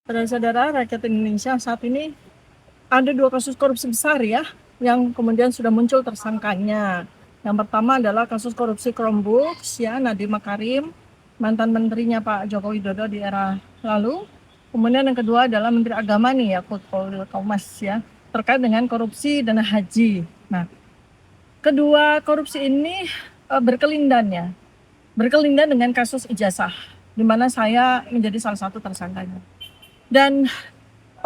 Saudara-saudara rakyat Indonesia, saat ini ada 2 kasus korupsi besar ya, yang kemudian sudah muncul tersangkanya. Yang pertama adalah kasus korupsi Chromebooks ya, Nadiem Makarim, mantan menterinya Pak Joko Widodo di era lalu. Kemudian yang kedua adalah Menteri Agama nih ya, Yakut Komas ya, terkait dengan korupsi dana haji. Nah, kedua korupsi ini berkelindan dengan kasus ijazah, di mana saya menjadi salah satu tersangkanya. Dan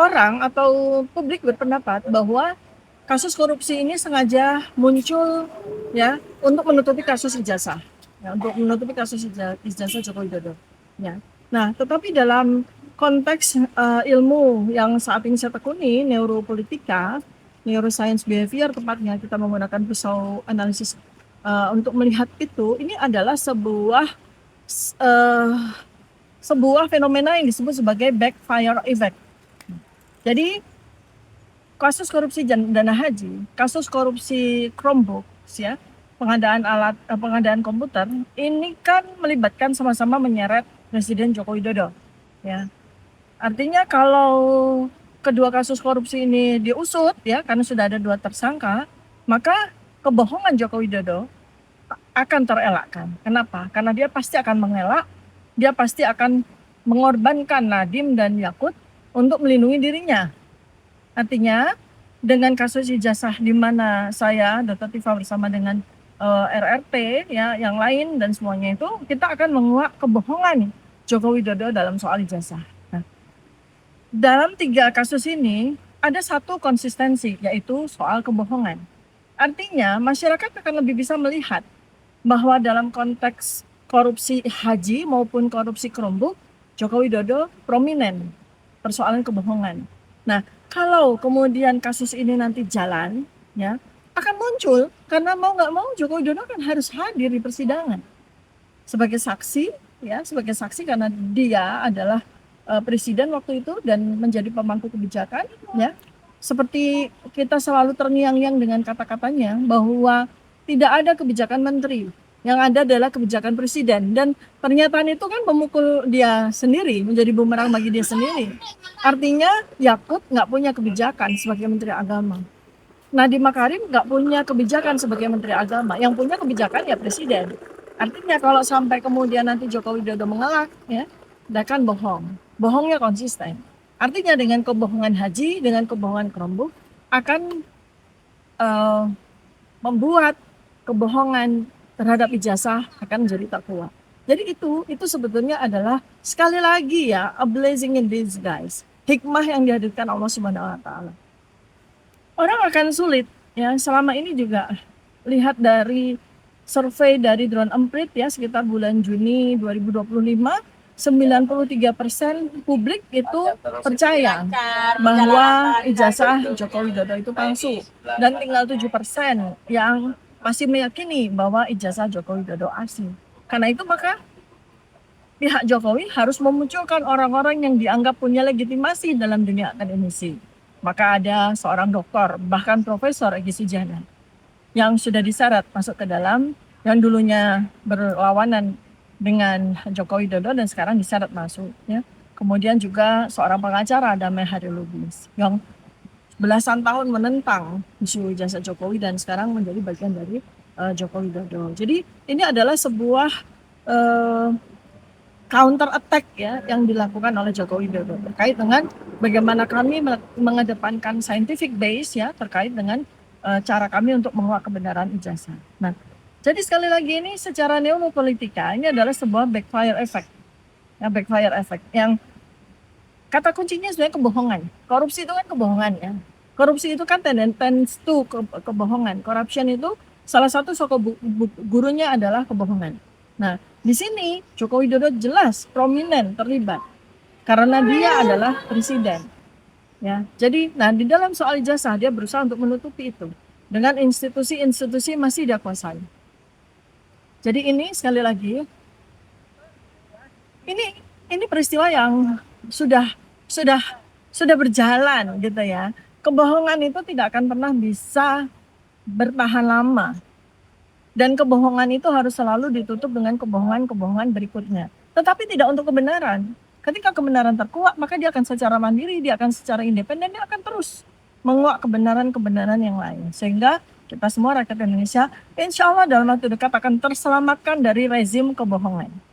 orang atau publik berpendapat bahwa kasus korupsi ini sengaja muncul ya untuk menutupi kasus ijazah, ya, untuk menutupi kasus ijazah Joko Widodo. Ya. Nah, tetapi dalam konteks ilmu yang saat ini saya tekuni, neuropolitika, neuroscience behavior tepatnya, kita menggunakan pisau analisis untuk melihat itu, ini adalah uh, sebuah fenomena yang disebut sebagai backfire effect. Jadi kasus korupsi dana haji, kasus korupsi Chromebooks ya, pengadaan komputer, ini kan melibatkan sama-sama menyeret Presiden Joko Widodo ya. Artinya kalau kedua kasus korupsi ini diusut ya, karena sudah ada 2 tersangka, maka kebohongan Joko Widodo akan terelakkan. Kenapa? Karena dia pasti akan mengelak, dia pasti akan mengorbankan Nadiem dan Yakut untuk melindungi dirinya. Artinya dengan kasus ijazah di mana saya Dr. Tifa bersama dengan RRT ya yang lain dan semuanya itu, kita akan menguak kebohongan Joko Widodo dalam soal ijazah. Nah, dalam 3 kasus ini ada satu konsistensi, yaitu soal kebohongan. Artinya masyarakat akan lebih bisa melihat bahwa dalam konteks korupsi haji maupun korupsi Chromebook, Joko Widodo prominen persoalan kebohongan. Nah, kalau kemudian kasus ini nanti jalan, ya akan muncul, karena mau nggak mau Joko Widodo kan harus hadir di persidangan sebagai saksi, ya sebagai saksi karena dia adalah presiden waktu itu dan menjadi pemangku kebijakan, ya. Seperti kita selalu terngiang-ngiang dengan kata-katanya bahwa tidak ada kebijakan menteri, yang ada adalah kebijakan presiden, dan pernyataan itu kan memukul dia sendiri, menjadi bumerang bagi dia sendiri. Artinya Yakut nggak punya kebijakan sebagai menteri agama, Nadiem Makarim nggak punya kebijakan sebagai menteri agama, yang punya kebijakan ya presiden. Artinya kalau sampai kemudian nanti Joko Widodo mengelak, ya, dia kan bohongnya konsisten. Artinya dengan kebohongan haji, dengan kebohongan Chromebook akan uh, membuat kebohongan terhadap ijazah akan menjadi tak kuat. Jadi itu sebetulnya adalah sekali lagi ya, a blessing in disguise, hikmah yang dihadirkan Allah Subhanahu Wa Taala. Orang akan sulit ya, selama ini juga lihat dari survei dari Drone Emprit ya, sekitar bulan Juni 2025, 93% publik itu percaya bahwa ijazah Joko Widodo itu palsu, dan tinggal 7% yang masih meyakini bahwa ijazah Joko Widodo asli. Karena itu maka pihak Jokowi harus memunculkan orang-orang yang dianggap punya legitimasi dalam dunia akademisi. Maka ada seorang doktor, bahkan Profesor Egy Sujana, yang sudah diseret masuk ke dalam, yang dulunya berlawanan dengan Joko Widodo dan sekarang diseret masuk. Ya. Kemudian juga seorang pengacara, Damai Harilubis, yang belasan tahun menentang isu jasa Jokowi dan sekarang menjadi bagian dari Joko Widodo. Jadi ini adalah sebuah counter attack ya yang dilakukan oleh Joko Widodo terkait dengan bagaimana kami mengedepankan scientific base ya terkait dengan cara kami untuk menguak kebenaran ijazah. Nah, jadi sekali lagi ini secara neuropolitika ini adalah sebuah backfire effect. Ya, backfire effect yang kata kuncinya sebenarnya kebohongan. Korupsi itu kan kebohongan ya. Korupsi itu kan tends to kebohongan. Corruption itu salah satu gurunya adalah kebohongan. Nah, di sini Joko Widodo jelas prominent terlibat karena dia adalah presiden. Ya, jadi di dalam soal ijazah dia berusaha untuk menutupi itu dengan institusi-institusi masih dia kuasai. Jadi ini sekali lagi ini peristiwa yang sudah berjalan gitu ya. Kebohongan itu tidak akan pernah bisa bertahan lama. Dan kebohongan itu harus selalu ditutup dengan kebohongan-kebohongan berikutnya. Tetapi tidak untuk kebenaran. Ketika kebenaran terkuak, maka dia akan secara mandiri, dia akan secara independen, dia akan terus menguak kebenaran-kebenaran yang lain. Sehingga kita semua rakyat Indonesia, insya Allah dalam waktu dekat akan terselamatkan dari rezim kebohongan.